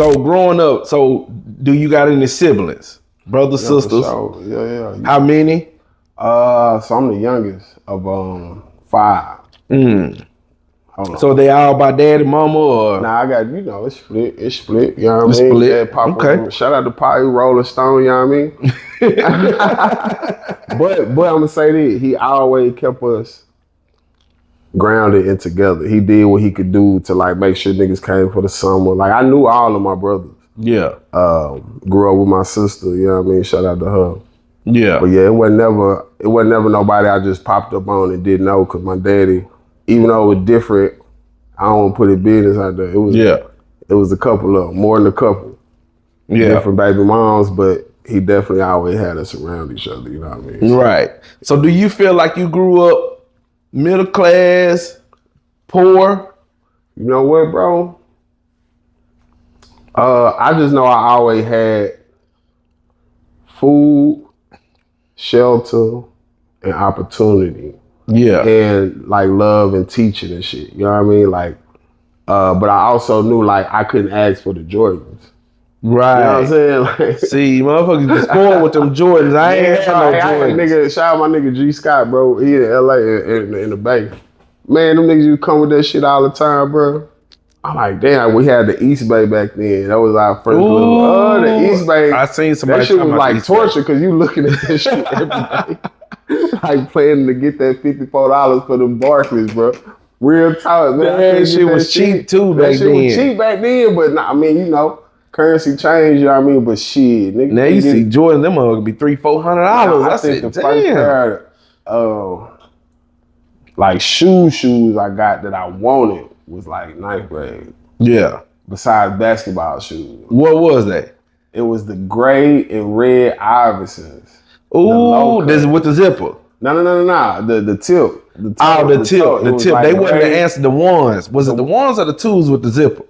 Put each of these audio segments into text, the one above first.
So growing up, do you got any siblings? Brothers, Yeah, for sisters? sure. Yeah. How many? So I'm the youngest of 5. Hold on. So they all by daddy, mama, or Nah, I got, it's split. It's split. You know what It's I mean? split. Dad, Papa. Okay. Shout out to Papa Rolling Stone, you know what I mean? but I'm gonna say this, he always kept us grounded and together. He did what he could do to like make sure niggas came for the summer. Like I knew all of my brothers. Yeah. Grew up with my sister, you know what I mean? Shout out to her. Yeah. But yeah, it wasn't never nobody I just popped up on and didn't know, cause my daddy, even though it was different, I don't want to put his business out there. It was a couple of them, more than a couple. Yeah. Different baby moms, but he definitely always had us around each other, you know what I mean? Right. So do you feel like you grew up middle class, poor? You know what, bro? I just know I always had food, shelter, and opportunity. Yeah. And like love and teaching and shit. You know what I mean? Like, but I also knew like I couldn't ask for the Jordans. Right. You know what I'm saying? Like, see, motherfuckers be spoiled with them Jordans. I ain't had no Jordans. Shout out my nigga G Scott, bro. He in LA in the Bay. Man, them niggas used to come with that shit all the time, bro. I'm like, damn, we had the East Bay back then. That was our first little, the East Bay. I seen somebody that shit was like East torture because you looking at that shit every day. Like planning to get that $54 for them Barclays, bro. Real talk, man. That shit was cheap too back then. That shit was cheap back then, but nah, I mean, you know, currency changed, you know what I mean? But shit, nigga. Now you see Jordan, them motherfuckers be $300-$400. I think the first pair of like shoes I got that I wanted was like 9th grade. Yeah. Besides basketball shoes. What was that? It was the gray and red Iversons. Ooh, this is with the zipper. No. The tip. The tip. Like they wouldn't have answered the ones. Was it the ones or the twos with the zipper?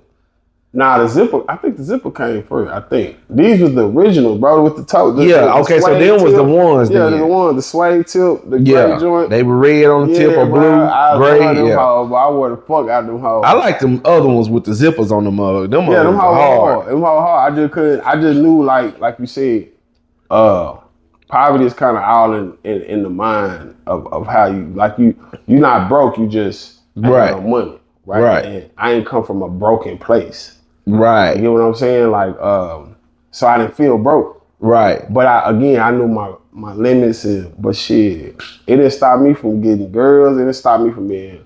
Nah, the zipper. I think the zipper came first. I think these was the original, bro, with the toe. Okay. So them was the ones. Yeah, the one, the suede tip, the gray joint. They were red on the tip or blue, gray. I wore the fuck out them hoes. I like them other ones with the zippers on them. Them hoes hard. Them hoes hard. I just couldn't. I just knew, like you said, poverty is kind of all in the mind of how you're not broke. You just ain't no money, right? And I ain't come from a broken place. Right. You know what I'm saying? Like, so I didn't feel broke. Right. But I knew my limits, but shit, it didn't stop me from getting girls. It didn't stop me from being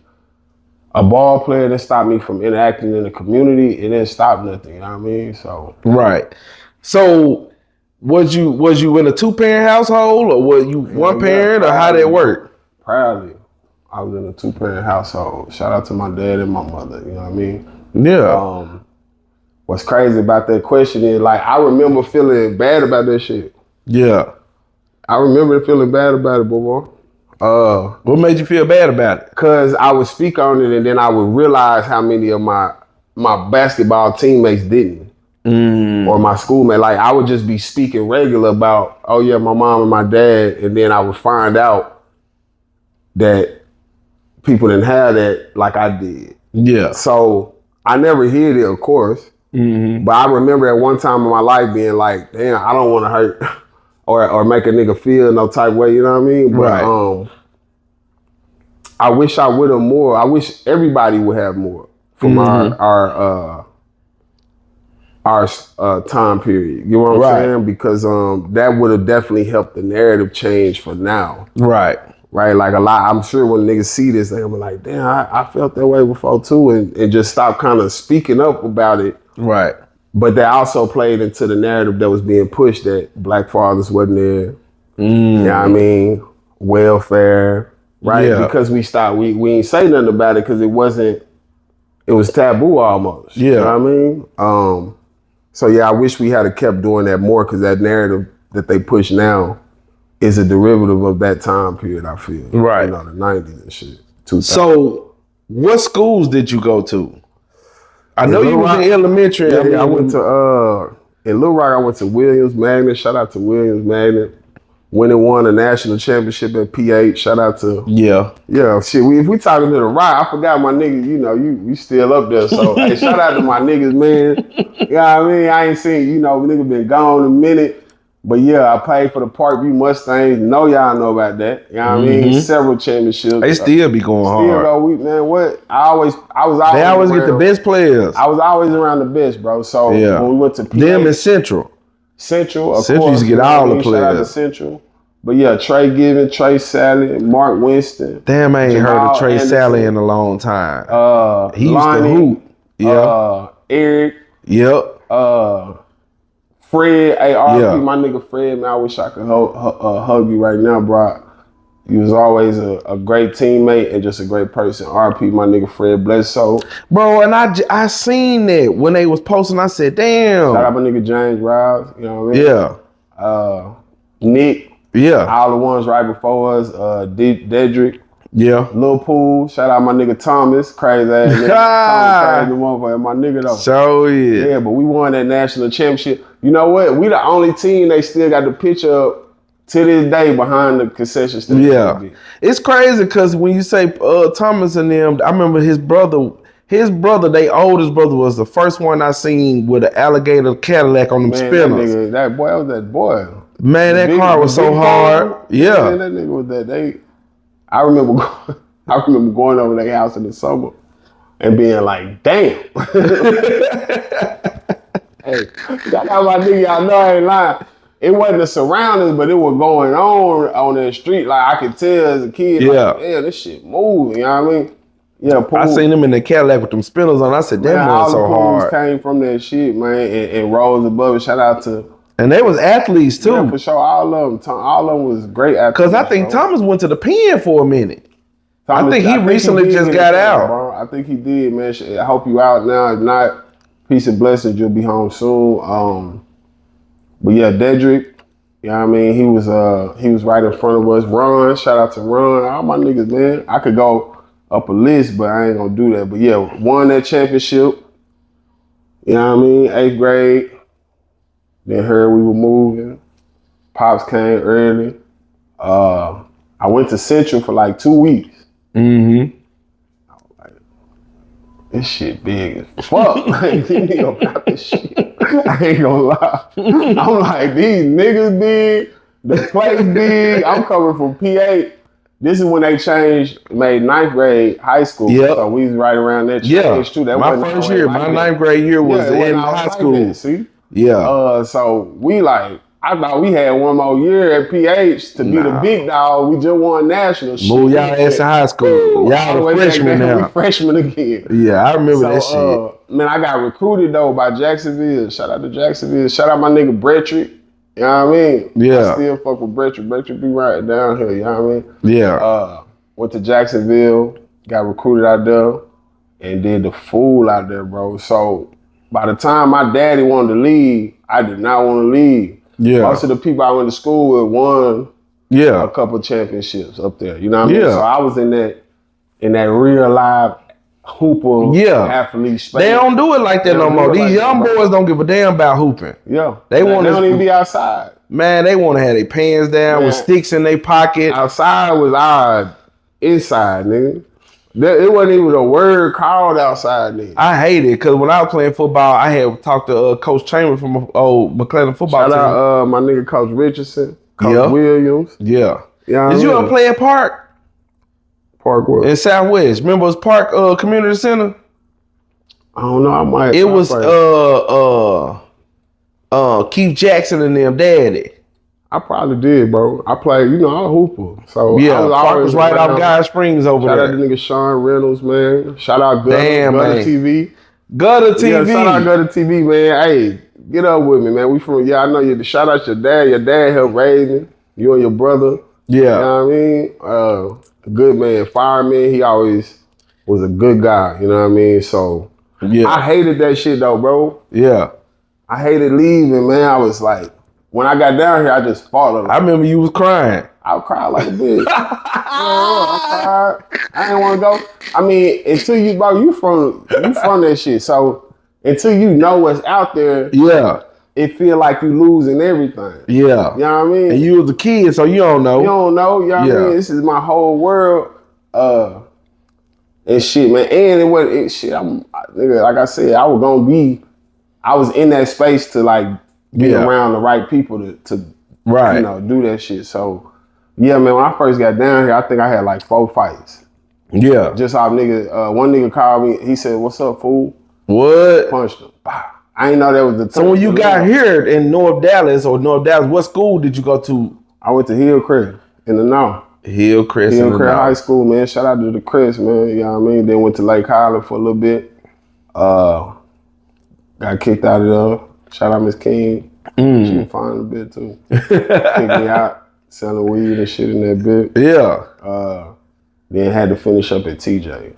a ball player. It didn't stop me from interacting in the community. It didn't stop nothing. You know what I mean? So. Right. So, was you in a 2-parent household or were you one parent or how that work? Proudly. I was in a 2-parent household. Shout out to my dad and my mother. You know what I mean? Yeah. What's crazy about that question is, like, I remember feeling bad about that shit. Yeah. I remember feeling bad about it, boy. What made you feel bad about it? Because I would speak on it and then I would realize how many of my basketball teammates didn't. Or my schoolmate. Like, I would just be speaking regular about, oh yeah, my mom and my dad, and then I would find out that people didn't have that like I did. Yeah. So I never hid it, of course. But I remember at one time in my life being like, damn, I don't want to hurt or make a nigga feel no type way, you know what I mean? But I wish I would have more. I wish everybody would have more from our time period. You know what I'm saying? Because that would have definitely helped the narrative change for now. Right. Right, like a lot. I'm sure when niggas see this, they'll be like, "Damn, I felt that way before too," and just stop kind of speaking up about it. Right. But that also played into the narrative that was being pushed that black fathers wasn't there. You know what I mean? Welfare, right? Yeah. Because we ain't say nothing about it because it was taboo almost. Yeah. You know what I mean? So yeah, I wish we had kept doing that more because that narrative that they push now is a derivative of that time period, I feel. Right. You know, the 90s and shit. 2000. So, what schools did you go to? I know you was in elementary. Yeah, I went to, in Little Rock, I went to Williams Magnet. Shout out to Williams Magnet. when it won a national championship at PH. Shout out to Yeah. shit. If we talking to the right, I forgot my niggas. You know, you still up there. So hey, shout out to my niggas, man. You know what I mean? I ain't seen nigga been gone a minute. But yeah, I played for the Parkview Mustangs. Know y'all know about that. You know what I mean? Several championships. They still be going hard. Go, man. What? I was always. They always get the best players. I was always around the best, bro. So when we went to PA, them in Central. Central, of Central course, used to get all the Shout out to players. Central. But yeah, Trey Given, Trey Sally, Mark Winston. Damn, I ain't heard of Trey Anderson, Sally in a long time. He used Lonnie, to hoop. Yeah. Eric. Yep. Fred, ARP, Yeah. my nigga Fred, man, I wish I could hug you right now, bro. You was always a great teammate and just a great person. RP, my nigga Fred Bledsoe. Bro, and I seen that when they was posting. I said, damn. Shout out my nigga James Rouse, you know what I mean? Yeah. Nick. Yeah. All the ones right before us. Dedrick. Yeah. Lil Pool. Shout out my nigga Thomas. Crazy ass nigga. Thomas crazy motherfucker. My nigga though. So yeah. Yeah, but we won that national championship. You know what? We the only team they still got the picture up to this day behind the concession stand. Yeah. It's crazy because when you say Thomas and them, I remember his brother, their oldest brother was the first one I seen with an alligator Cadillac on them spinners. That boy. Man, that car was so hard. Yeah. Man, that nigga was that. I remember going over their house in the summer and being like, damn. Hey, shout out my nigga, y'all know I ain't lying. It wasn't the surroundings, but it was going on that street. Like I could tell as a kid, like, damn, this shit moving, you know what I mean? Yeah, Pool. I seen them in the Cadillac with them spinners on. I said, damn, man, so hard. Came from that shit, man, and rose above it. Shout out to. And they was athletes too. Yeah, for sure. All of them was great athletes. Because I think Thomas went to the pen for a minute. Thomas, I think he recently just got out. Bro. I think he did, man. I hope you out now. If not, peace and blessings. You'll be home soon. But yeah, Dedrick, you know what I mean? He was right in front of us. Ron, shout out to Ron. All my niggas, man. I could go up a list, but I ain't gonna do that. But yeah, won that championship. You know what I mean? 8th grade. Then heard we were moving. Pops came early. I went to Central for like 2 weeks. Mm-hmm. I was like, this shit big as fuck. Like, you nigga about this shit. I ain't gonna lie. I'm like, these niggas big, the place big. I'm coming from PA. This is when they made 9th grade high school. Yep. So we was right around that change too. That my first year, my 9th grade year was in high school. See? Yeah. So we like, I thought we had one more year at PH to be the big dog. We just won national shit. Move y'all ass in high school. Y'all the freshmen now. We freshmen again. Yeah, I remember that shit. Man, I got recruited though by Jacksonville. Shout out to Jacksonville. Shout out my nigga Brettrick. You know what I mean? Yeah. I still fuck with Brettrick. Brettrick be right down here. You know what I mean? Yeah. Went to Jacksonville. Got recruited out there. And did the fool out there, bro. So by the time my daddy wanted to leave, I did not want to leave. Yeah. Most of the people I went to school with won a couple championships up there. You know what I mean? So I was in that real live hooper athlete space. They don't do it like that no more. These young boys don't give a damn about hooping. Yeah. They don't even be outside. Man, they want to have their pants down with sticks in their pocket. Outside was our inside, nigga. It wasn't even a word called outside, nigga. I hate it because when I was playing football, I had talked to Coach Chambers from old McClellan football team. Shout out my nigga Coach Richardson, Coach Williams. Yeah. Did you ever play at Park? Park what? In Southwest. Remember it was Park Community Center? I don't know. I might. It was Keith Jackson and them daddy. I probably did, bro. I played, I'm a hooper. So Park was right off Guy Springs over there. Shout out to nigga Sean Reynolds, man. Shout out Gutter TV. Gutter TV. Yeah, shout out Gutter TV, man. Hey, get up with me, man. We from, I know you. Shout out your dad. Your dad helped raise me. You and your brother. Yeah. You know what I mean? Good man. Fireman. He always was a good guy. You know what I mean? So, I hated that shit, though, bro. Yeah. I hated leaving, man. I was like, when I got down here, I just fought. I remember you was crying. I cried like a bitch. I cried. I didn't want to go. I mean, until you from that shit. So until you know what's out there, it feel like you losing everything. Yeah. You know what I mean? And you was a kid, so you don't know. You don't know. You know what I mean? This is my whole world. And shit, man. And it was shit. Nigga, like I said, I was in that space to like be around the right people to right. you know, do that shit. So yeah, man, when I first got down here, I think I had like 4 fights. Yeah. Just off nigga, one nigga called me, he said, "What's up, fool?" What? Punched him. I ain't know that was the time. So when you got here in North Dallas, what school did you go to? I went to Hillcrest in the North. Hillcrest High School, man. Shout out to the Crest, man. You know what I mean? Then went to Lake Highland for a little bit. Got kicked out of there. Shout out Miss King. She was fine a bit too. Kicked me out, selling weed and shit in that bit. Yeah. Then had to finish up at TJ.